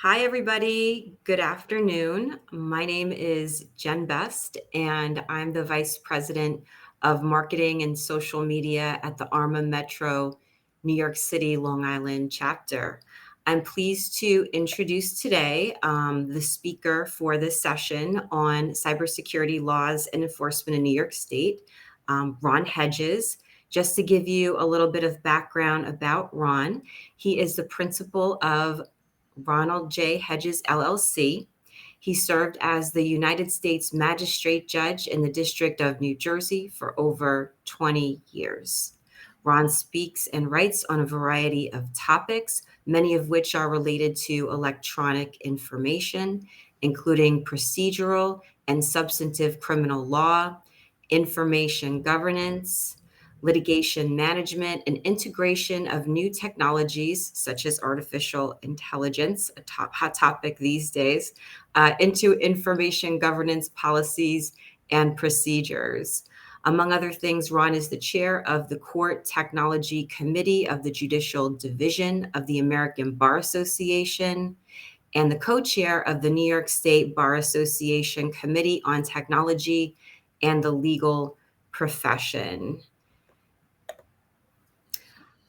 Hi, everybody. Good afternoon. My name is Jen Best, and I'm the Vice President of Marketing and Social Media at the ARMA Metro New York City, Long Island chapter. I'm pleased to introduce today the speaker for this session on cybersecurity laws and enforcement in New York State, Ron Hedges. Just to give you a little bit of background about Ron, he is the principal of Ronald J. Hedges, LLC. He served as the United States Magistrate Judge in the District of New Jersey for over 20 years. Ron speaks and writes on a variety of topics, many of which are related to electronic information, including procedural and substantive criminal law, information governance, litigation management, and integration of new technologies such as artificial intelligence, a hot topic these days, into information governance policies and procedures. Among other things, Ron is the chair of the Court Technology Committee of the Judicial Division of the American Bar Association and the co-chair of the New York State Bar Association Committee on Technology and the Legal Profession.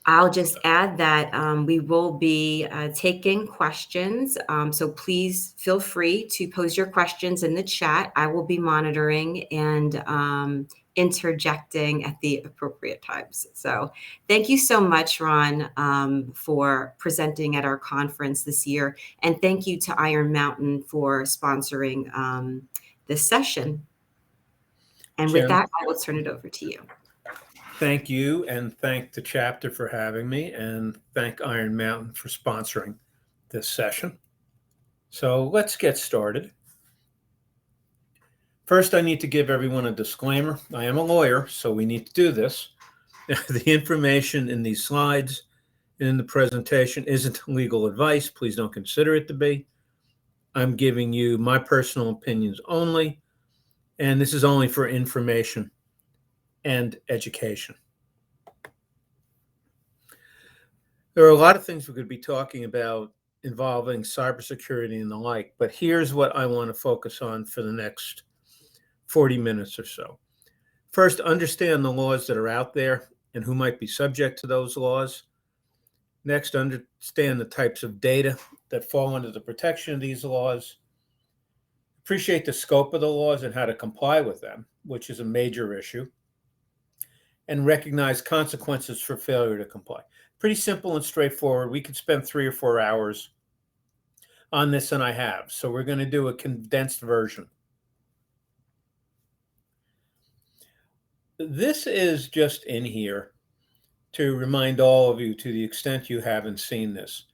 I'll just add that we will be taking questions. So please feel free to pose your questions in the chat. I will be monitoring and interjecting at the appropriate times. So thank you so much, Ron, for presenting at our conference this year. And thank you to Iron Mountain for sponsoring this session. And with Jen, that, I will turn it over to you. thank you, and thank the chapter for having me, and thank Iron Mountain for sponsoring this session. So let's get started. First, I need to give everyone a disclaimer. I am a lawyer, so we need to do this. The information in these slides and in the presentation isn't legal advice. Please don't consider it to be. I'm giving you my personal opinions only, and this is only for information and education. There are a lot of things we could be talking about involving cybersecurity and the like, but here's what I want to focus on for the next 40 minutes or so. First, understand the laws that are out there and who might be subject to those laws. Next, understand the types of data that fall under the protection of these laws. Appreciate the scope of the laws and how to comply with them, which is a major issue. And recognize consequences for failure to comply. Pretty simple and straightforward. We could spend 3 or 4 hours on this, and I have. So we're going to do a condensed version. This is just in here to remind all of you, to the extent you haven't seen this,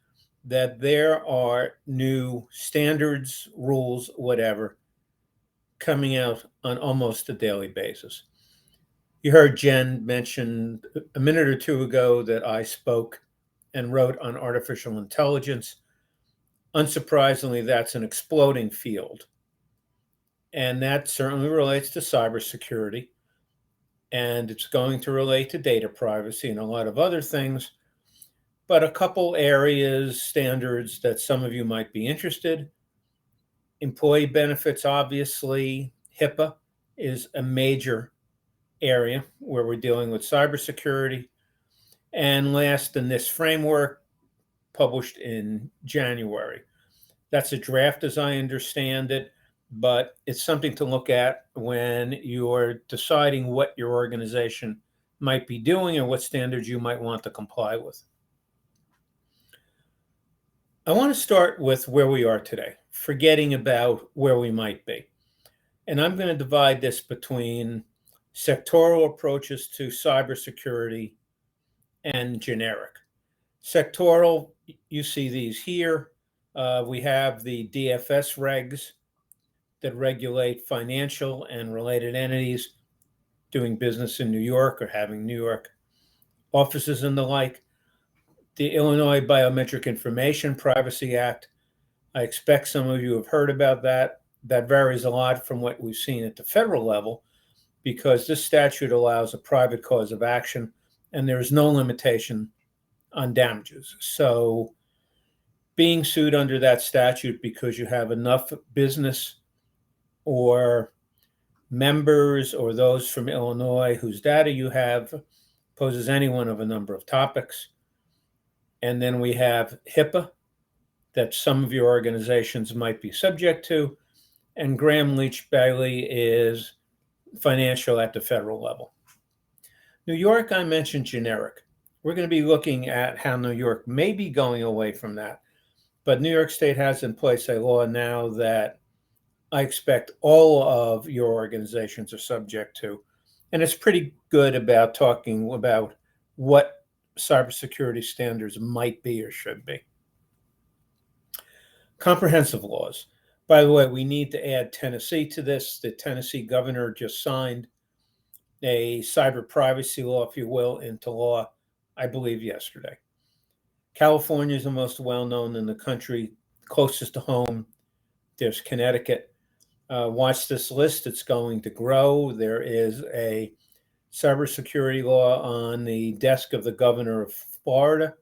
that there are new standards, rules, whatever, coming out on almost a daily basis. You heard Jen mention a minute or two ago that I spoke and wrote on artificial intelligence. Unsurprisingly, that's an exploding field. And that certainly relates to cybersecurity. And it's going to relate to data privacy and a lot of other things. But a couple areas, standards that some of you might be interested. Employee benefits, obviously. HIPAA is a major area where we're dealing with cybersecurity. And last, the NIST framework, published in January. That's a draft as I understand it, but it's something to look at when you're deciding what your organization might be doing or what standards you might want to comply with. I want to start with where we are today, forgetting about where we might be. And I'm going to divide this between sectoral approaches to cybersecurity and generic. Sectoral, you see these here. We have the DFS regs that regulate financial and related entities doing business in New York or having New York offices and the like. The Illinois Biometric Information Privacy Act, I expect some of you have heard about that. That varies a lot from what we've seen at the federal level because this statute allows a private cause of action and there is no limitation on damages. So being sued under that statute because you have enough business or members or those from Illinois whose data you have poses any one of a number of topics. And then we have HIPAA that some of your organizations might be subject to. And Graham Leach Bailey is financial at the federal level. New York, I mentioned generic. We're going to be looking at how New York may be going away from that. But New York State has in place a law now that I expect all of your organizations are subject to. And it's pretty good about talking about what cybersecurity standards might be or should be. Comprehensive laws. By the way, we need to add Tennessee to this. The Tennessee governor just signed a cyber privacy law, if you will, into law, I believe, yesterday. California is the most well-known in the country, closest to home. There's Connecticut. Watch this list. It's going to grow. There is a cybersecurity law on the desk of the governor of Florida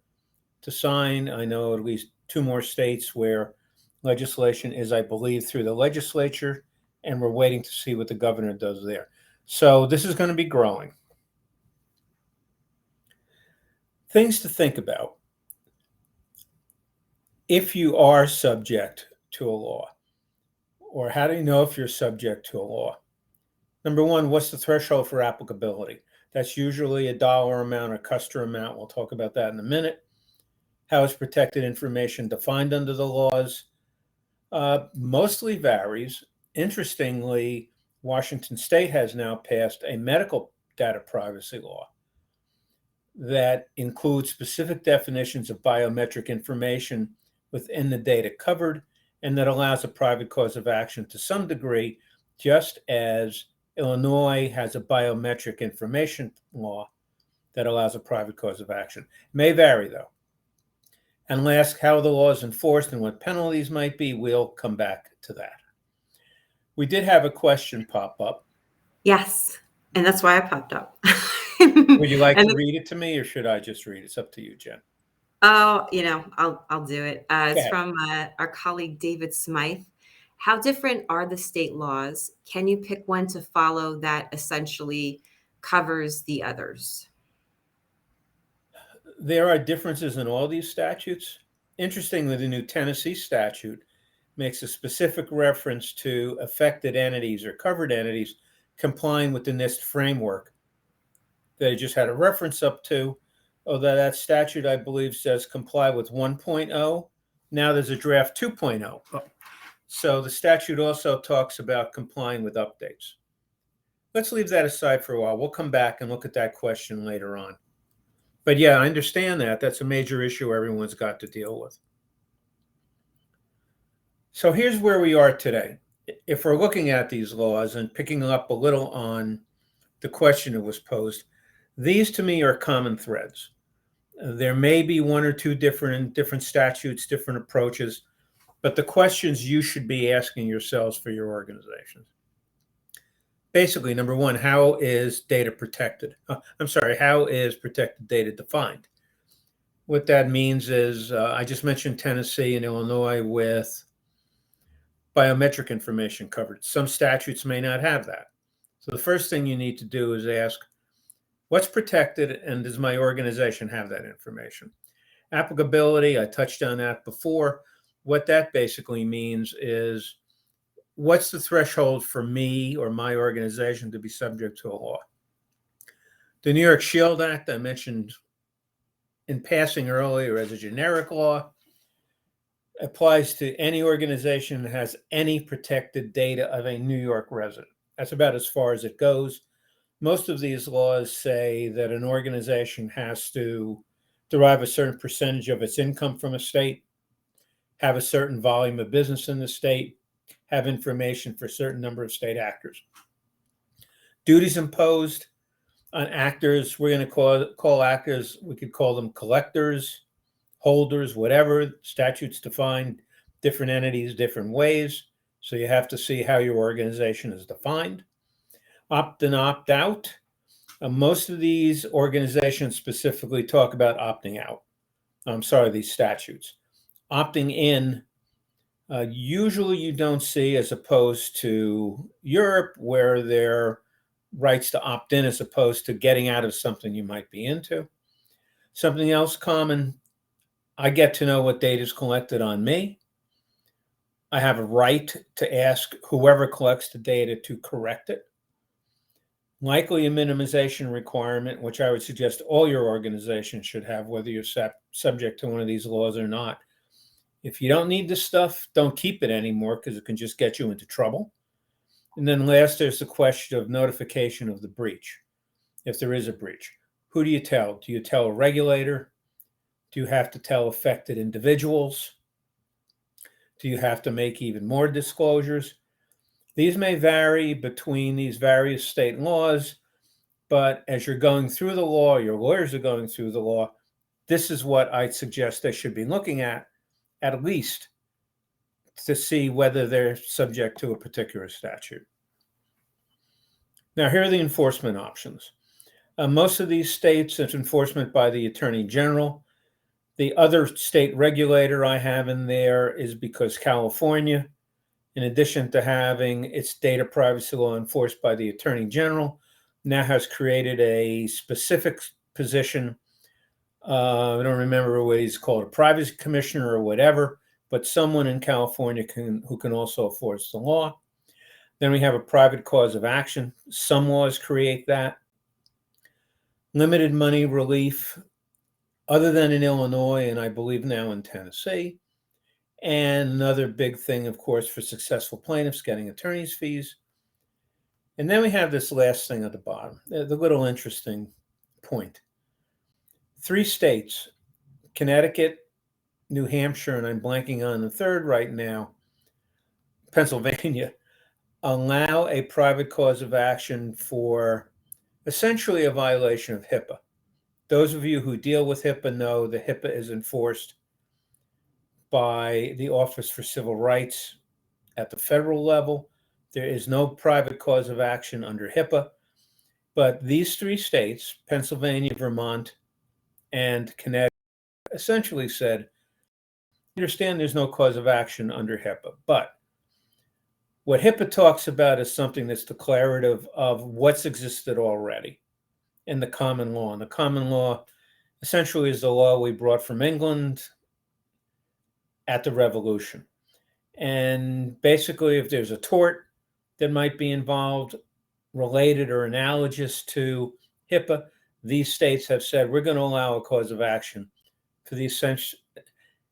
to sign. I know at least 2 more states where legislation is, I believe, through the legislature, and we're waiting to see what the governor does there. So this is going to be growing. Things to think about if you are subject to a law, or how do you know if you're subject to a law? Number one, what's the threshold for applicability? That's usually a dollar amount or customer amount. We'll talk about that in a minute. How is protected information defined under the laws? Mostly varies. Interestingly, Washington State has now passed a medical data privacy law that includes specific definitions of biometric information within the data covered, and that allows a private cause of action to some degree, just as Illinois has a biometric information law that allows a private cause of action. It may vary, though. And last, how the law is enforced and what penalties might be. We'll come back to that. We did have a question pop up. Yes, and that's why I popped up. Would you like And to read it to me, or should I just read it? It's up to you, Jen. oh, I'll do it. Go It's ahead. from our colleague David Smythe. How different are the state laws? Can you pick one to follow that essentially covers the others? There are differences in all these statutes. Interestingly, the new Tennessee statute makes a specific reference to affected entities or covered entities complying with the NIST framework. They just had a reference up to, although that statute, I believe, says comply with 1.0. Now there's a draft 2.0. So the statute also talks about complying with updates. Let's leave that aside for a while. We'll come back and look at that question later on. But yeah, I understand that. That's a major issue everyone's got to deal with. So here's where we are today. If we're looking at these laws and picking up a little on the question that was posed, these to me are common threads. There may be 1 or 2 different statutes, different approaches, but the questions you should be asking yourselves for your organizations. Basically, number one, how is data protected? How is protected data defined? What that means is, I just mentioned Tennessee and Illinois with biometric information covered. Some statutes may not have that. So the first thing you need to do is ask, what's protected, and does my organization have that information? Applicability, I touched on that before. What that basically means is, what's the threshold for me or my organization to be subject to a law? The New York Shield Act, I mentioned in passing earlier as a generic law, applies to any organization that has any protected data of a New York resident. That's about as far as it goes. Most of these laws say that an organization has to derive a certain percentage of its income from a state, have a certain volume of business in the state, have information for a certain number of state actors. Duties imposed on actors, we're going to call actors, we could call them collectors, holders, whatever. Statutes define different entities different ways. So you have to see how your organization is defined. Opt in, opt out. Most of these organizations specifically talk about opting out. These statutes. Opting in, usually you don't see, as opposed to Europe, where there are rights to opt in as opposed to getting out of something you might be into. Something else common, I get to know what data is collected on me. I have a right to ask whoever collects the data to correct it. Likely a minimization requirement, which I would suggest all your organizations should have, whether you're subject to one of these laws or not. If you don't need this stuff, don't keep it anymore because it can just get you into trouble. And then last, there's the question of notification of the breach. If there is a breach, who do you tell? Do you tell a regulator? Do you have to tell affected individuals? Do you have to make even more disclosures? These may vary between these various state laws, but as you're going through the law, your lawyers are going through the law, this is what I'd suggest they should be looking at least to see whether they're subject to a particular statute. Now, here are the enforcement options. Most of these states, it's enforcement by the Attorney General. The other state regulator I have in there is because California, in addition to having its data privacy law enforced by the Attorney General, now has created a specific position. I don't remember what he's called, a privacy commissioner or whatever, but someone in California who can also enforce the law. Then we have a private cause of action. Some laws create that. Limited money relief, other than in Illinois, and I believe now in Tennessee. And another big thing, of course, for successful plaintiffs, getting attorney's fees. And then we have this last thing at the bottom, the little interesting point. 3 states, Connecticut, New Hampshire, and I'm blanking on the third right now, Pennsylvania, allow a private cause of action for essentially a violation of HIPAA. Those of you who deal with HIPAA know that HIPAA is enforced by the Office for Civil Rights at the federal level. There is no private cause of action under HIPAA, but these 3 states, Pennsylvania, Vermont, and Connecticut, essentially said, understand there's no cause of action under HIPAA, but what HIPAA talks about is something that's declarative of what's existed already in the common law. And the common law essentially is the law we brought from England at the Revolution. And basically, if there's a tort that might be involved, related or analogous to HIPAA, these states have said we're going to allow a cause of action for the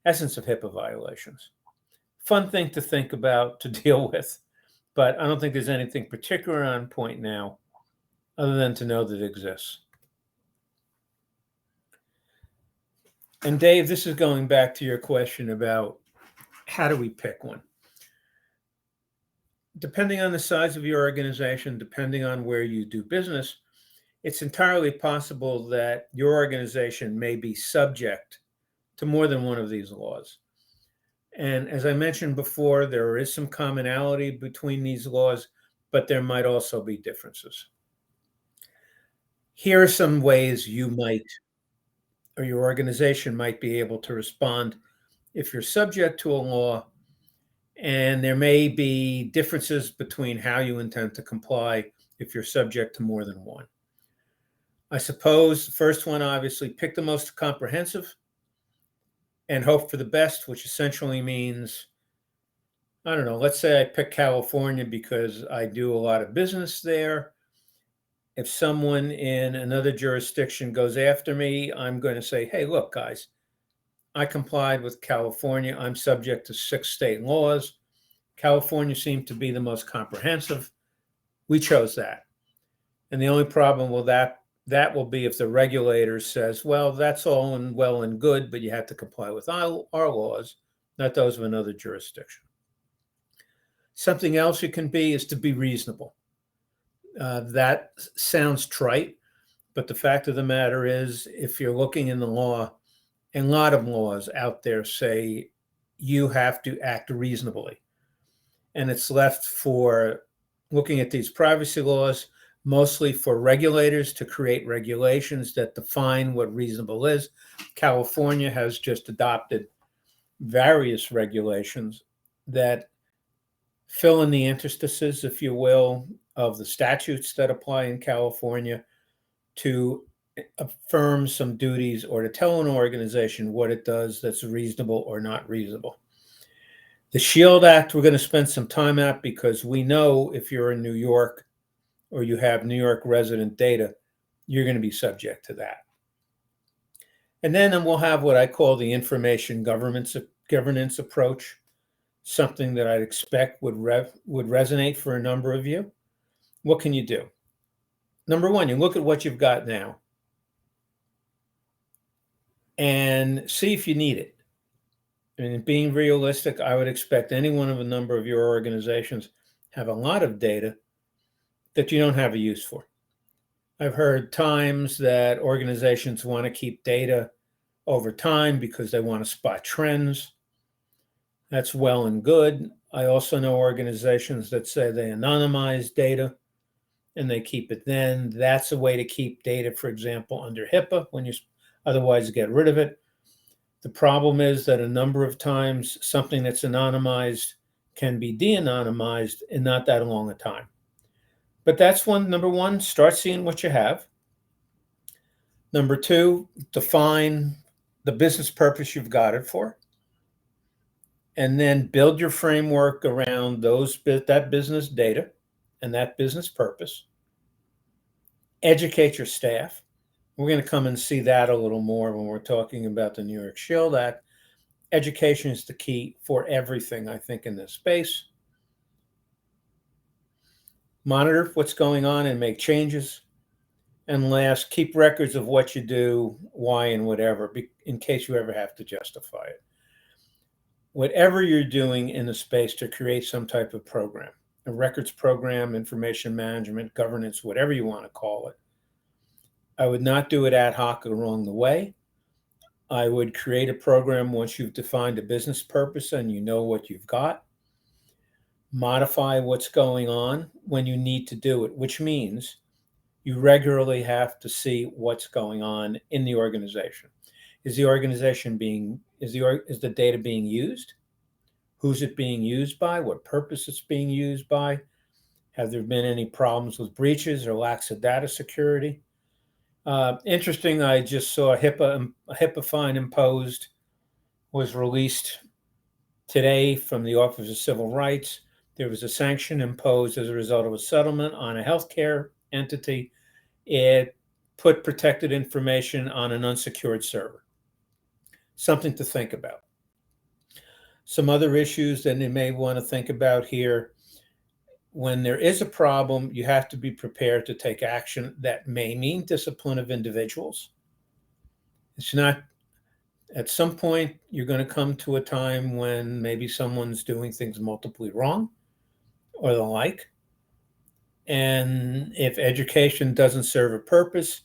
essence of HIPAA violations. Fun thing to think about, to deal with, but I don't think there's anything particular on point now other than to know that it exists. And Dave, this is going back to your question about how do we pick one? Depending on the size of your organization, depending on where you do business, it's entirely possible that your organization may be subject to more than one of these laws. And as I mentioned before, there is some commonality between these laws, but there might also be differences. Here are some ways you might, or your organization might be able to respond if you're subject to a law, and there may be differences between how you intend to comply if you're subject to more than one. I suppose the first one, obviously, pick the most comprehensive and hope for the best, which essentially means, I don't know, let's say I pick California because I do a lot of business there. If someone in another jurisdiction goes after me, I'm going to say, hey, look, guys, I complied with California. I'm subject to 6 state laws. California seemed to be the most comprehensive. We chose that. And the only problem with that will be if the regulator says, well, that's all well and good, but you have to comply with our laws, not those of another jurisdiction. Something else you can be is to be reasonable. That sounds trite, but the fact of the matter is, if you're looking in the law, and a lot of laws out there say you have to act reasonably. And it's left for looking at these privacy laws, mostly for regulators to create regulations that define what reasonable is. California has just adopted various regulations that fill in the interstices, if you will, of the statutes that apply in California to affirm some duties or to tell an organization what it does that's reasonable or not reasonable. The SHIELD Act, we're going to spend some time at because we know if you're in New York or you have New York resident data, you're going to be subject to that. And then we'll have what I call the information governance approach, something that I'd expect would resonate for a number of you. What can you do? Number one, you look at what you've got now and see if you need it. And being realistic, I would expect any one of a number of your organizations have a lot of data that you don't have a use for. I've heard times that organizations want to keep data over time because they want to spot trends. That's well and good. I also know organizations that say they anonymize data and they keep it then. That's a way to keep data, for example, under HIPAA when you otherwise get rid of it. The problem is that a number of times something that's anonymized can be de-anonymized in not that long a time. But that's number one, start seeing what you have. Number two, define the business purpose you've got it for. And then build your framework around that business data and that business purpose. Educate your staff. We're going to come and see that a little more when we're talking about the New York SHIELD Act. Education is the key for everything, I think, in this space. Monitor what's going on and make changes. And last, keep records of what you do, why, and whatever, in case you ever have to justify it. Whatever you're doing in the space to create some type of program, a records program, information management, governance, whatever you want to call it, I would not do it ad hoc along the way. I would create a program once you've defined a business purpose and you know what you've got. Modify what's going on when you need to do it, which means you regularly have to see what's going on in the organization. Is the data being used? Who's it being used by? What purpose it's being used by? Have there been any problems with breaches or lacks of data security? Interesting, I just saw a HIPAA fine imposed was released today from the Office of Civil Rights. There was a sanction imposed as a result of a settlement on a healthcare entity. It put protected information on an unsecured server. Something to think about. Some other issues that you may want to think about here. When there is a problem, you have to be prepared to take action. That may mean discipline of individuals. It's not, at some point, you're going to come to a time when maybe someone's doing things multiply wrong or the like. And if education doesn't serve a purpose,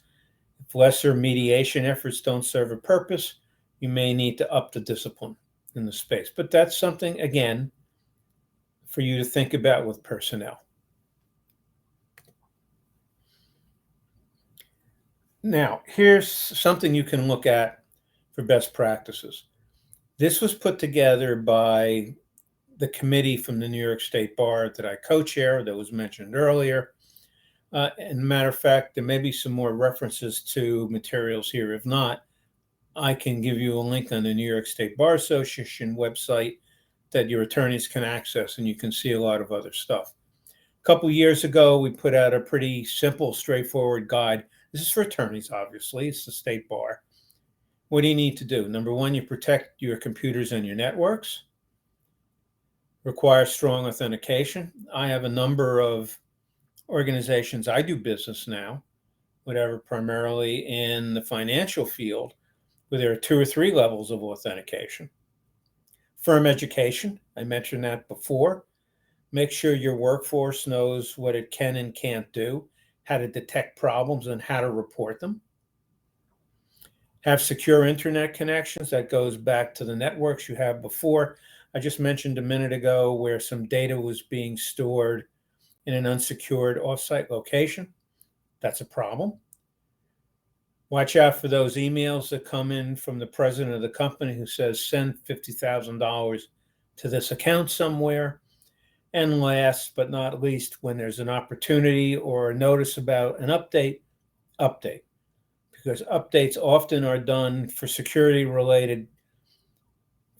if lesser mediation efforts don't serve a purpose, you may need to up the discipline in the space. But that's something, again, for you to think about with personnel. Now, here's something you can look at for best practices. This was put together by the committee from the New York State Bar that I co-chair that was mentioned earlier. And matter of fact, there may be some more references to materials here. If not, I can give you a link on the New York State Bar Association website that your attorneys can access, and you can see a lot of other stuff. A couple years ago, we put out a pretty simple, straightforward guide. This is for attorneys, obviously. It's the State Bar. What do you need to do? Number one, you protect your computers and your networks. Require strong authentication. I have a number of organizations I do business now, whatever, primarily in the financial field, where there are 2 or 3 levels of authentication. Firm education, I mentioned that before. Make sure your workforce knows what it can and can't do, how to detect problems, and how to report them. Have secure internet connections. That goes back to the networks you have before. I just mentioned a minute ago where some data was being stored in an unsecured offsite location. That's a problem. Watch out for those emails that come in from the president of the company who says, send $50,000 to this account somewhere. And last but not least, when there's an opportunity or a notice about an update, update. Because updates often are done for security related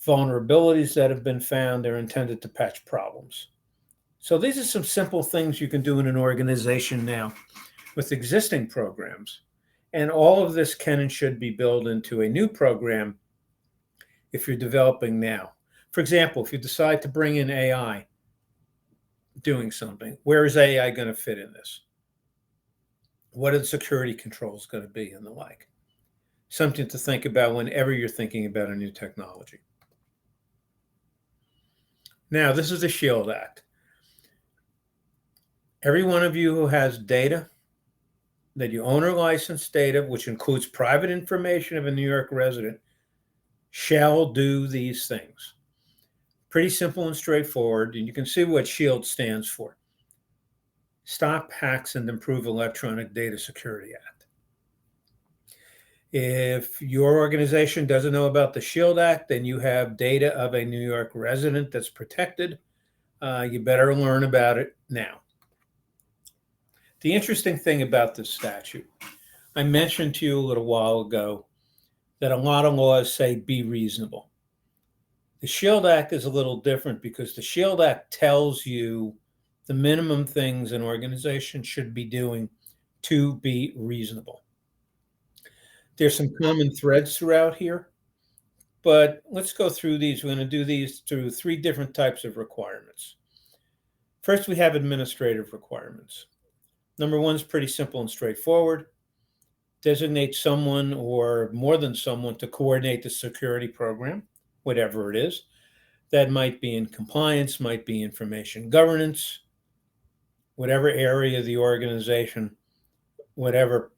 vulnerabilities that have been found. They're intended to patch problems. So these are some simple things you can do in an organization now with existing programs. And all of this can and should be built into a new program if you're developing now. For example, if you decide to bring in AI doing something, where is AI going to fit in this? What are the security controls going to be and the like? Something to think about whenever you're thinking about a new technology. Now, this is the SHIELD Act. Every one of you who has data that you own or license data, which includes private information of a New York resident, shall do these things. Pretty simple and straightforward, and you can see what SHIELD stands for. Stop Hacks and Improve Electronic Data Security Act. If your organization doesn't know about the SHIELD Act, then you have data of a New York resident that's protected. You better learn about it now. The interesting thing about this statute, I mentioned to you a little while ago that a lot of laws say be reasonable. The SHIELD Act is a little different because the SHIELD Act tells you the minimum things an organization should be doing to be reasonable. There's some common threads throughout here, but let's go through these. We're going to do these through 3 different types of requirements. First, we have administrative requirements. Number 1 is pretty simple and straightforward. Designate someone or more than someone to coordinate the security program, whatever it is. That might be in compliance, might be information governance, whatever area of the organization, whatever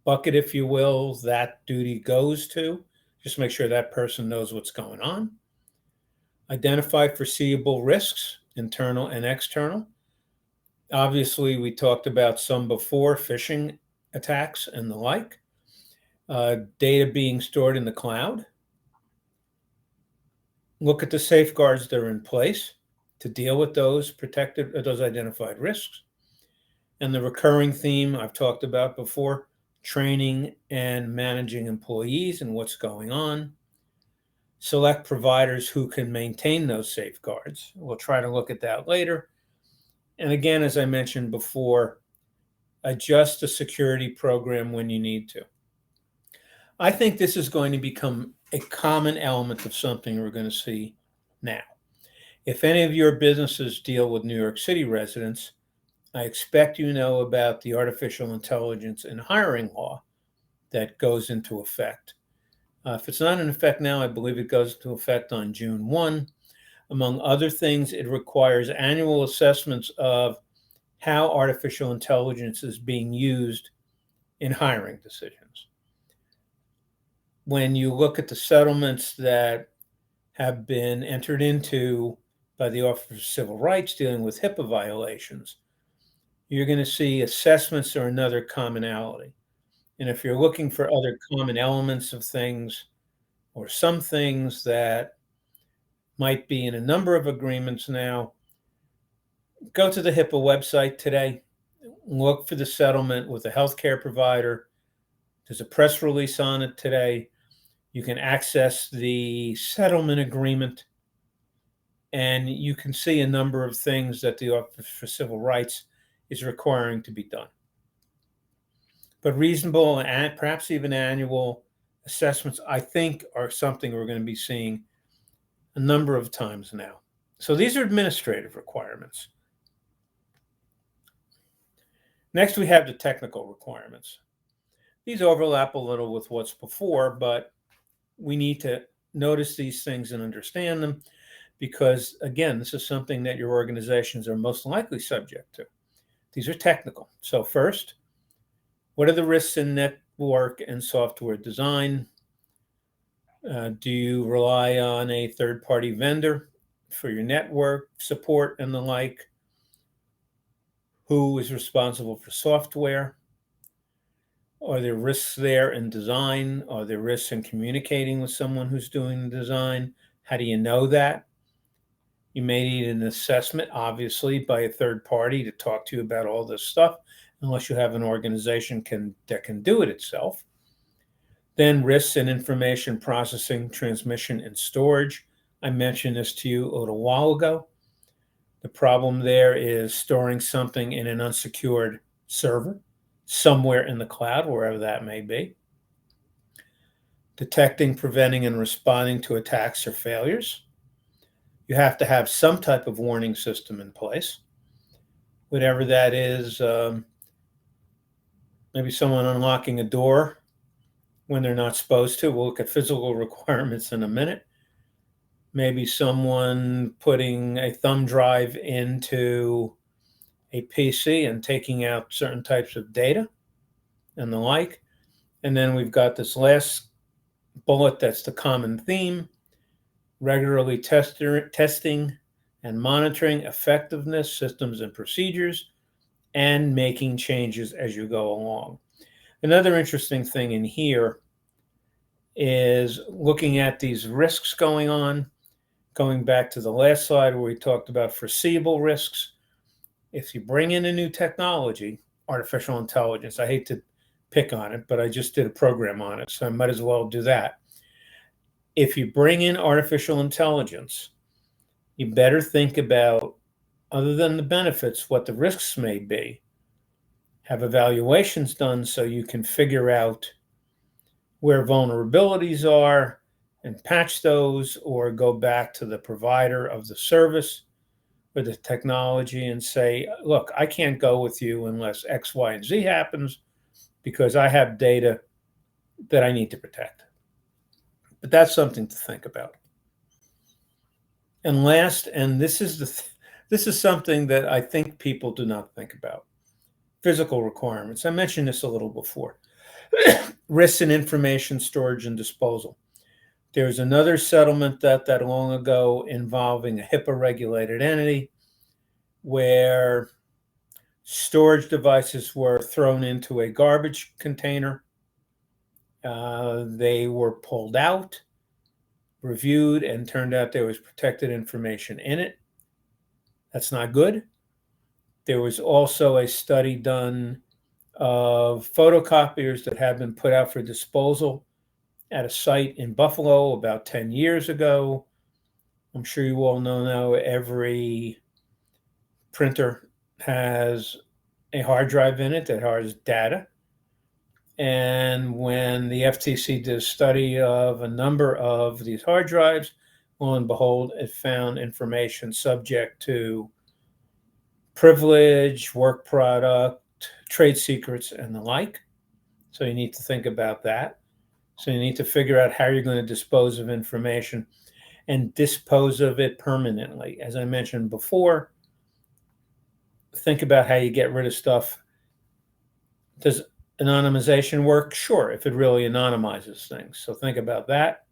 bucket, if you will, that duty goes to. Just make sure that person knows what's going on. Identify foreseeable risks, internal and external. Obviously, we talked about some before, phishing attacks and the like. Data being stored in the cloud. Look at the safeguards that are in place to deal with those those identified risks. And the recurring theme I've talked about before, training and managing employees and what's going on. Select providers who can maintain those safeguards. We'll try to look at that later. And again, as I mentioned before, adjust the security program when you need to. I think this is going to become a common element of something we're going to see now. If any of your businesses deal with New York City residents, I expect you know about the artificial intelligence and hiring law that goes into effect. If it's not in effect now, I believe it goes into effect on June 1. Among other things, it requires annual assessments of how artificial intelligence is being used in hiring decisions. When you look at the settlements that have been entered into by the Office of Civil Rights dealing with HIPAA violations, you're going to see assessments are another commonality. And if you're looking for other common elements of things or some things that might be in a number of agreements now, go to the HIPAA website today, look for the settlement with a healthcare provider. There's a press release on it today. You can access the settlement agreement, and you can see a number of things that the Office for Civil Rights is requiring to be done. But reasonable and perhaps even annual assessments, I think, are something we're going to be seeing a number of times now. So these are administrative requirements. Next, we have the technical requirements. These overlap a little with what's before, but we need to notice these things and understand them because, again, this is something that your organizations are most likely subject to. These are technical. So first, what are the risks in network and software design? Do you rely on a third-party vendor for your network support and the like? Who is responsible for software? Are there risks there in design? Are there risks in communicating with someone who's doing the design? How do you know that? You may need an assessment, obviously, by a third party to talk to you about all this stuff, unless you have an organization that can do it itself. Then risks in information processing, transmission, and storage. I mentioned this to you a little while ago. The problem there is storing something in an unsecured server somewhere in the cloud, wherever that may be. Detecting, preventing, and responding to attacks or failures. You have to have some type of warning system in place, whatever that is. Maybe someone unlocking a door when they're not supposed to. We'll look at physical requirements in a minute. Maybe someone putting a thumb drive into a PC and taking out certain types of data and the like. And then we've got this last bullet that's the common theme: regularly testing and monitoring effectiveness, systems, and procedures, and making changes as you go along. Another interesting thing in here is looking at these risks going on, going back to the last slide where we talked about foreseeable risks. If you bring in a new technology, artificial intelligence, I hate to pick on it, but I just did a program on it, so I might as well do that. If you bring in artificial intelligence, you better think about, other than the benefits, what the risks may be. Have evaluations done so you can figure out where vulnerabilities are and patch those, or go back to the provider of the service or the technology and say, look, I can't go with you unless X, Y, and Z happens because I have data that I need to protect. But that's something to think about. And last, and this is something that I think people do not think about: physical requirements. I mentioned this a little before. Risks in information storage and disposal. There was another settlement that long ago involving a HIPAA regulated entity where storage devices were thrown into a garbage container. They were pulled out, reviewed, and turned out there was protected information in it. That's not good. There was also a study done of photocopiers that had been put out for disposal at a site in Buffalo about 10 years ago. I'm sure you all know now every printer has a hard drive in it that has data. And when the FTC did a study of a number of these hard drives, lo and behold, it found information subject to privilege, work product, trade secrets, and the like. So you need to think about that. So you need to figure out how you're going to dispose of information and dispose of it permanently. As I mentioned before, think about how you get rid of stuff. Does anonymization work? Sure, if it really anonymizes things. So think about that.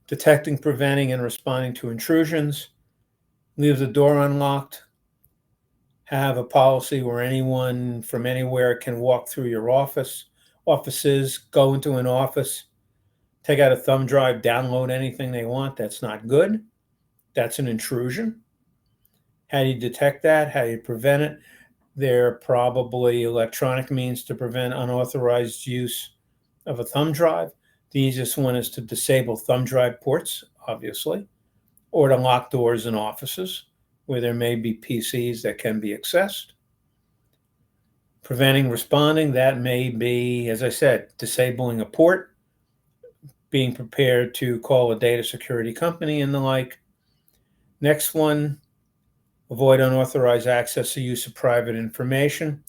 Detecting, preventing, and responding to intrusions. Leave the door unlocked. Have a policy where anyone from anywhere can walk through your offices, go into an office, take out a thumb drive, download anything they want. That's not good. That's an intrusion. How do you detect that? How do you prevent it? There are probably electronic means to prevent unauthorized use of a thumb drive. The easiest one is to disable thumb drive ports, obviously, or to lock doors in offices where there may be PCs that can be accessed. Preventing responding, that may be, as I said, disabling a port, being prepared to call a data security company and the like. Next one, avoid unauthorized access or use of private information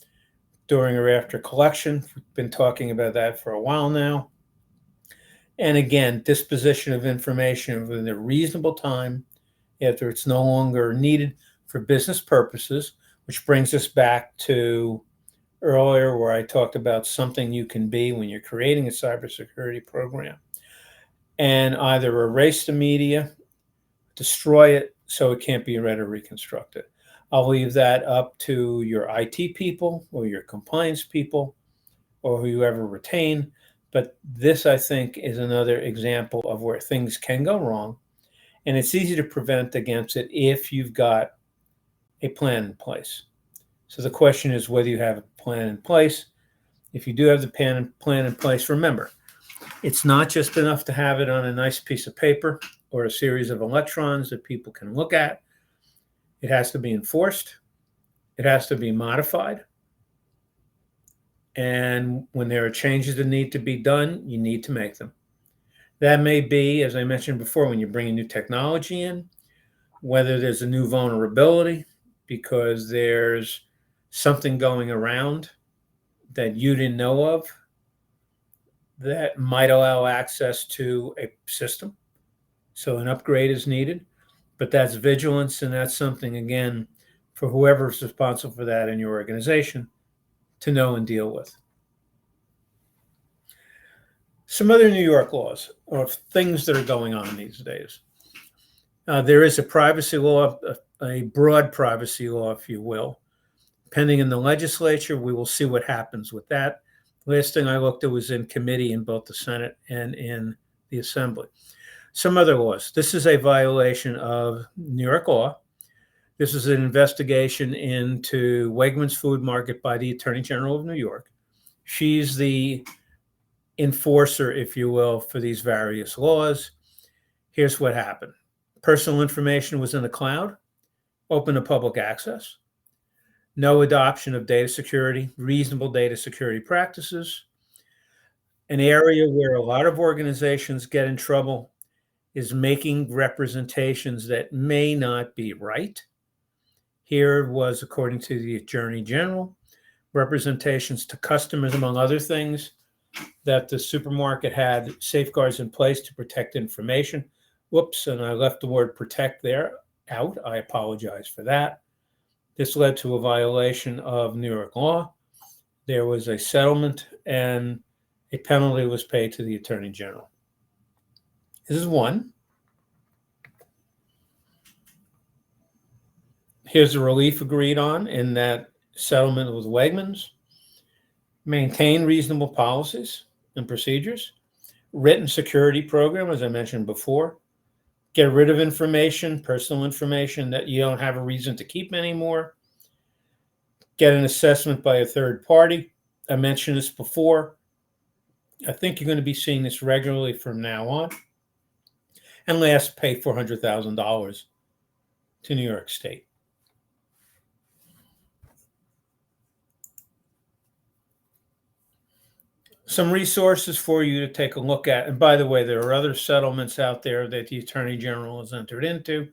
during or after collection. We've been talking about that for a while now. And again, disposition of information within a reasonable time after it's no longer needed for business purposes, which brings us back to earlier where I talked about something you can be when you're creating a cybersecurity program. And either erase the media, destroy it so it can't be read or reconstructed. I'll leave that up to your IT people or your compliance people. or who you ever retain. But this, I think, is another example of where things can go wrong. And it's easy to prevent against it if you've got a plan in place. So the question is whether you have a plan in place. If you do have the plan in place, remember, it's not just enough to have it on a nice piece of paper or a series of electrons that people can look at. It has to be enforced. It has to be modified. And when there are changes that need to be done, you need to make them. That may be, as I mentioned before, when you're bringing new technology in, whether there's a new vulnerability because there's something going around that you didn't know of that might allow access to a system. So an upgrade is needed, but that's vigilance, and that's something, again, for whoever's responsible for that in your organization to know and deal with. Some other New York laws or things that are going on these days. There is a privacy law, a broad privacy law, if you will, pending in the legislature. We will see what happens with that. Last thing I looked at was in committee in both the Senate and in the Assembly. Some other laws. This is a violation of New York law. This is an investigation into Wegmans Food Market by the Attorney General of New York. She's the enforcer, if you will, for these various laws. Here's what happened. Personal information was in the cloud, open to public access, no adoption of data security, reasonable data security practices. An area where a lot of organizations get in trouble is making representations that may not be right. Here was, according to the Attorney General, representations to customers, among other things, that the supermarket had safeguards in place to protect information. Whoops, and I left the word protect there out. I apologize for that. This led to a violation of New York law. There was a settlement and a penalty was paid to the Attorney General. This is one. Here's the relief agreed on in that settlement with Wegmans. Maintain reasonable policies and procedures. Written security program, as I mentioned before. Get rid of information, personal information that you don't have a reason to keep anymore. Get an assessment by a third party. I mentioned this before. I think you're going to be seeing this regularly from now on. And last, pay $400,000 to New York State. Some resources for you to take a look at. And by the way, there are other settlements out there that the Attorney General has entered into.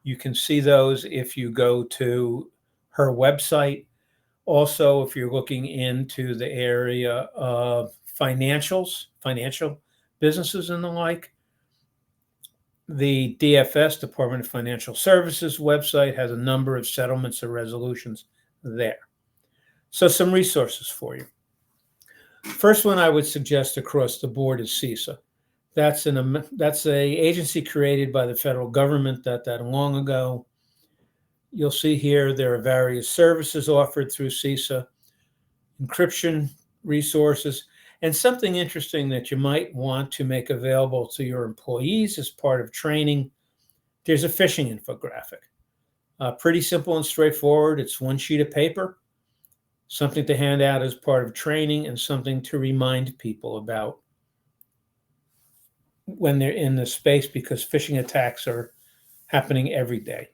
You can see those if you go to her website. Also, if you're looking into the area of financial businesses and the like, the DFS, Department of Financial Services website, has a number of settlements and resolutions there. So some resources for you. First one I would suggest across the board is CISA. That's a agency created by the federal government that long ago. You'll see here there are various services offered through CISA, encryption resources, and something interesting that you might want to make available to your employees as part of training. There's a phishing infographic. Pretty simple and straightforward. It's one sheet of paper, something to hand out as part of training, and something to remind people about when they're in the space, because phishing attacks are happening every day.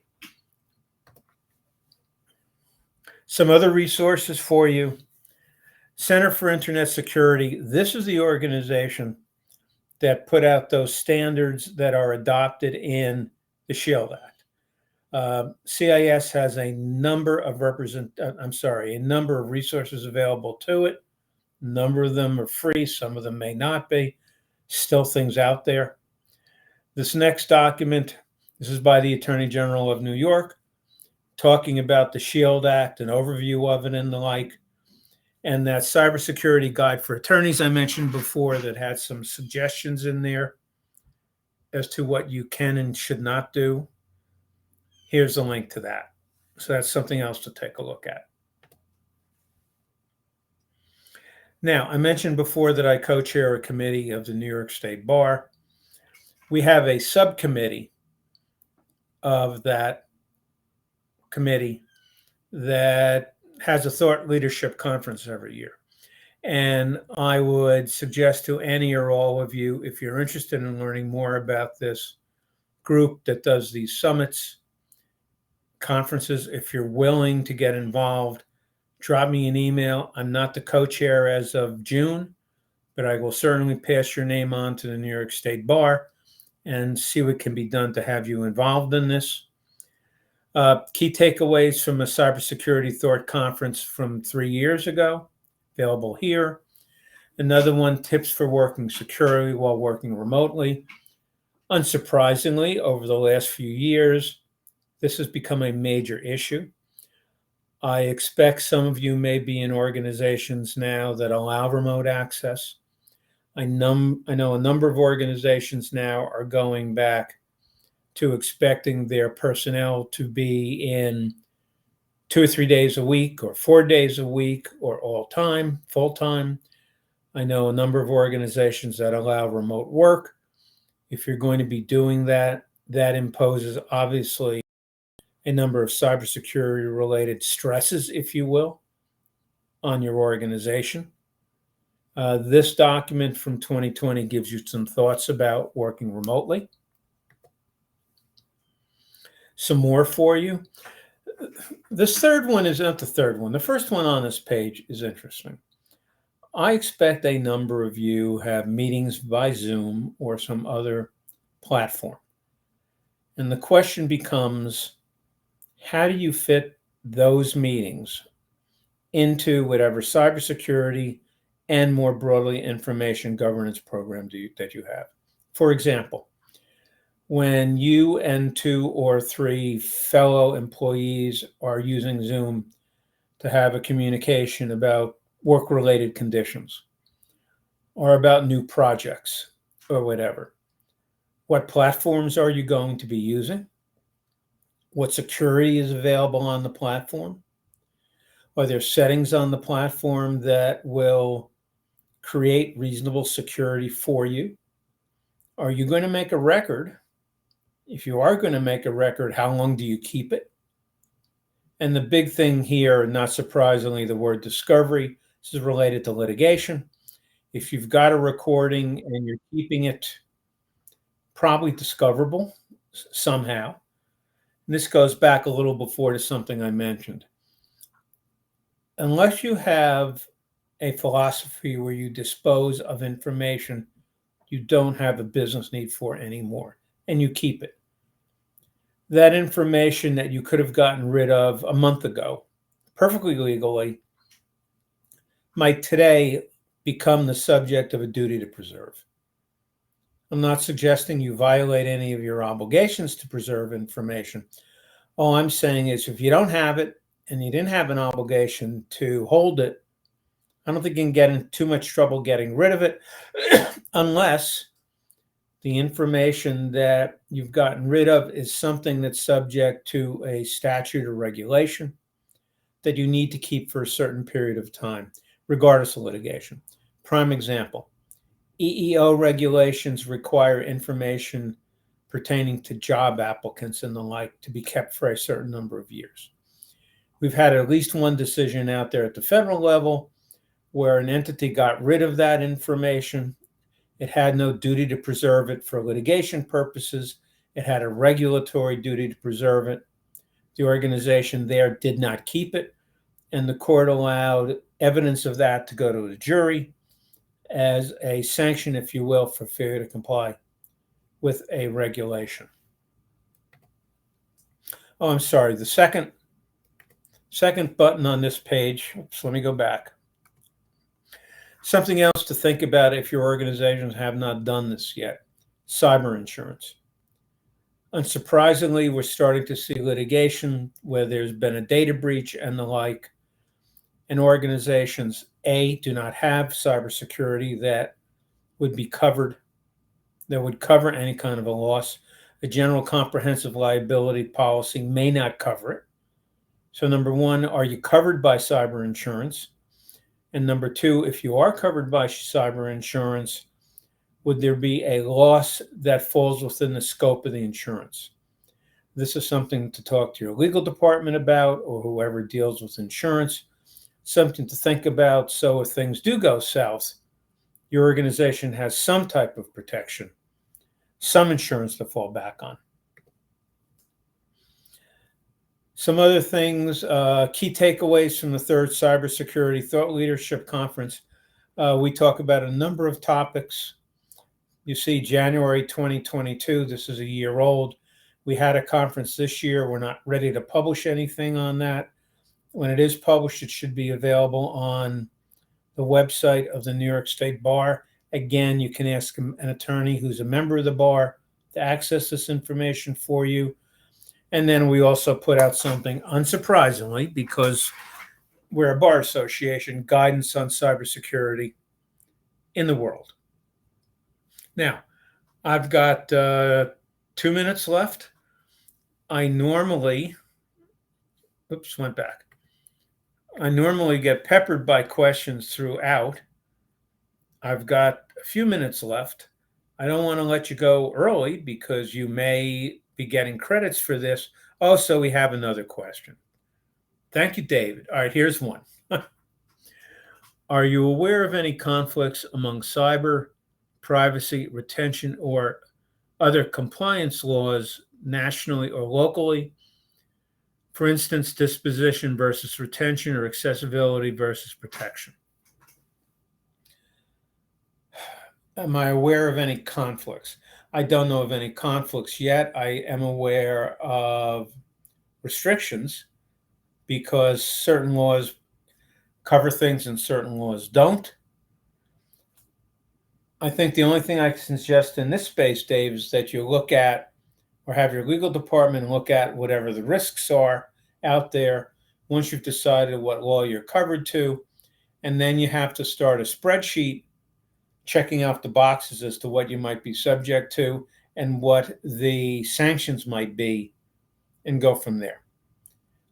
Some other resources for you. Center for Internet Security. This is the organization that put out those standards that are adopted in the SHIELD Act. CIS has a number of resources available to it. A number of them are free, some of them may not be. Still things out there. This next document, this is by the Attorney General of New York, talking about the SHIELD Act, an overview of it and the like. And that Cybersecurity Guide for Attorneys I mentioned before that had some suggestions in there as to what you can and should not do. Here's a link to that. So that's something else to take a look at. Now, I mentioned before that I co-chair a committee of the New York State Bar. We have a subcommittee of that committee that has a thought leadership conference every year. And I would suggest to any or all of you, if you're interested in learning more about this group that does these summits, conferences, if you're willing to get involved, drop me an email. I'm not the co chair as of June, but I will certainly pass your name on to the New York State Bar and see what can be done to have you involved in this. Key takeaways from a cybersecurity thought conference from 3 years ago, available here. Another one, tips for working securely while working remotely. Unsurprisingly, over the last few years, this has become a major issue. I expect some of you may be in organizations now that allow remote access. I know a number of organizations now are going back to expecting their personnel to be in 2 or 3 days a week or 4 days a week or all time, full time. I know a number of organizations that allow remote work. If you're going to be doing that, that imposes obviously a number of cybersecurity related stresses, if you will, on your organization. This document from 2020 gives you some thoughts about working remotely. Some more for you. This third one is not the third one. The first one on this page is interesting. I expect a number of you have meetings by Zoom or some other platform. And the question becomes, how do you fit those meetings into whatever cybersecurity and more broadly information governance program that you have? For example, when you and 2 or 3 fellow employees are using Zoom to have a communication about work-related conditions or about new projects or whatever, what platforms are you going to be using? What security is available on the platform? Are there settings on the platform that will create reasonable security for you? Are you going to make a record? If you are going to make a record, how long do you keep it? And the big thing here, not surprisingly, the word discovery. This is related to litigation. If you've got a recording and you're keeping it probably discoverable somehow, and this goes back a little before to something I mentioned. Unless you have a philosophy where you dispose of information you don't have a business need for anymore, and you keep it. That information that you could have gotten rid of a month ago, perfectly legally, might today become the subject of a duty to preserve. I'm not suggesting you violate any of your obligations to preserve information. All I'm saying is if you don't have it and you didn't have an obligation to hold it, I don't think you can get in too much trouble getting rid of it unless the information that you've gotten rid of is something that's subject to a statute or regulation that you need to keep for a certain period of time, regardless of litigation. Prime example, EEO regulations require information pertaining to job applicants and the like to be kept for a certain number of years. We've had at least one decision out there at the federal level where an entity got rid of that information. It had no duty to preserve it for litigation purposes. It had a regulatory duty to preserve it. The organization there did not keep it, and the court allowed evidence of that to go to the jury as a sanction, if you will, for failure to comply with a regulation. Oh, I'm sorry. The second button on this page, oops, let me go back. Something else to think about if your organizations have not done this yet, cyber insurance. Unsurprisingly, we're starting to see litigation where there's been a data breach and the like, and organizations, A, do not have cybersecurity that would be covered, that would cover any kind of a loss. A general comprehensive liability policy may not cover it. So number one, are you covered by cyber insurance? And number two, if you are covered by cyber insurance, would there be a loss that falls within the scope of the insurance? This is something to talk to your legal department about or whoever deals with insurance, something to think about. So if things do go south, your organization has some type of protection, some insurance to fall back on. Some other things, key takeaways from the third Cybersecurity Thought Leadership Conference. We talk about a number of topics. You see, January 2022, this is a year old. We had a conference this year. We're not ready to publish anything on that. When it is published, it should be available on the website of the New York State Bar. Again, you can ask an attorney who's a member of the bar to access this information for you. And then we also put out something, unsurprisingly, because we're a bar association, guidance on cybersecurity in the world. Now, I've got 2 minutes left. I normally, oops, went back. I normally get peppered by questions throughout. I've got a few minutes left. I don't want to let you go early because you may be getting credits for this. Oh, so we have another question. Thank you, David. All right, here's one. Are you aware of any conflicts among cyber, privacy, retention, or other compliance laws nationally or locally? For instance, disposition versus retention or accessibility versus protection. Am I aware of any conflicts? I don't know of any conflicts yet. I am aware of restrictions because certain laws cover things and certain laws don't. I think the only thing I can suggest in this space, Dave, is that you look at or have your legal department look at whatever the risks are out there once you've decided what law you're covered to. And then you have to start a spreadsheet checking off the boxes as to what you might be subject to and what the sanctions might be and go from there.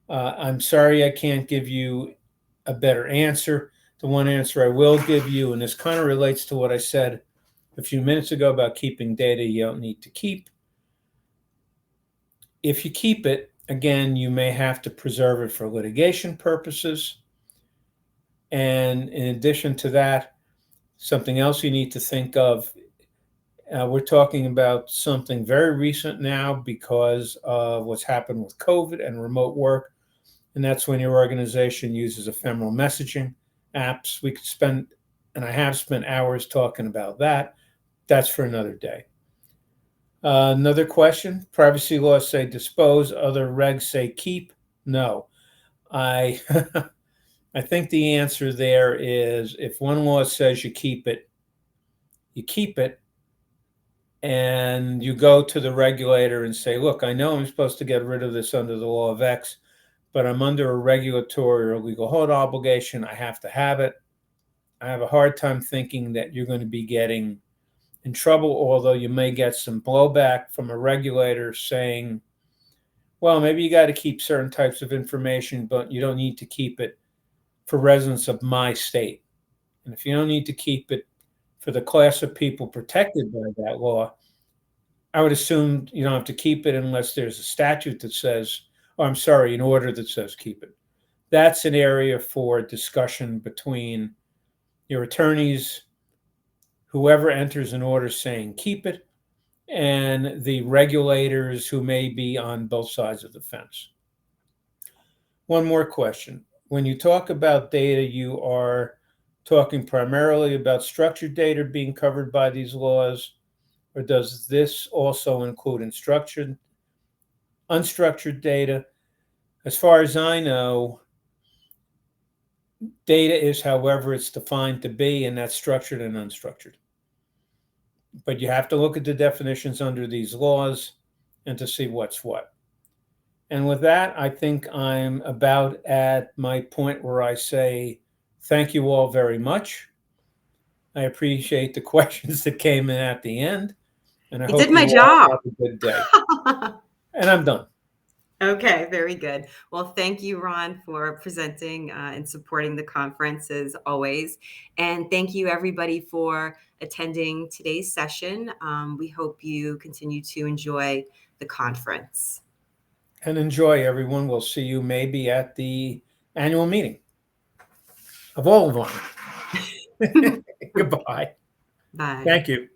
I'm sorry I can't give you a better answer. The one answer I will give you, and this kind of relates to what I said a few minutes ago about keeping data you don't need to keep. If you keep it, again, you may have to preserve it for litigation purposes. And in addition to that, something else you need to think of, we're talking about something very recent now because of what's happened with COVID and remote work. And that's when your organization uses ephemeral messaging apps. We could spend, and I have spent hours talking about that. That's for another day. Another question, privacy laws say dispose, other regs say keep. No, I I think the answer there is if one law says you keep it, you keep it, and you go to the regulator and say, look, I know I'm supposed to get rid of this under the law of X, but I'm under a regulatory or legal hold obligation. I have to have it. I have a hard time thinking that you're going to be getting in trouble, although you may get some blowback from a regulator saying, well, maybe you got to keep certain types of information, but you don't need to keep it for residents of my state. And if you don't need to keep it for the class of people protected by that law, I would assume you don't have to keep it unless there's a statute that says, oh, I'm sorry, an order that says keep it. That's an area for discussion between your attorneys, whoever enters an order saying keep it, and the regulators who may be on both sides of the fence. One more question. When you talk about data, you are talking primarily about structured data being covered by these laws, or does this also include unstructured data? As far as I know, data is however it's defined to be, and that's structured and unstructured. But you have to look at the definitions under these laws and to see what's what. And with that, I think I'm about at my point where I say thank you all very much. I appreciate the questions that came in at the end, and I You did hope you my all job. have a good day. And I'm done. Okay, very good. Well, thank you, Ron, for presenting and supporting the conference as always. And thank you, everybody, for attending today's session. We hope you continue to enjoy the conference. And enjoy, everyone. We'll see you maybe at the annual meeting of all of them. Goodbye. Bye. Thank you.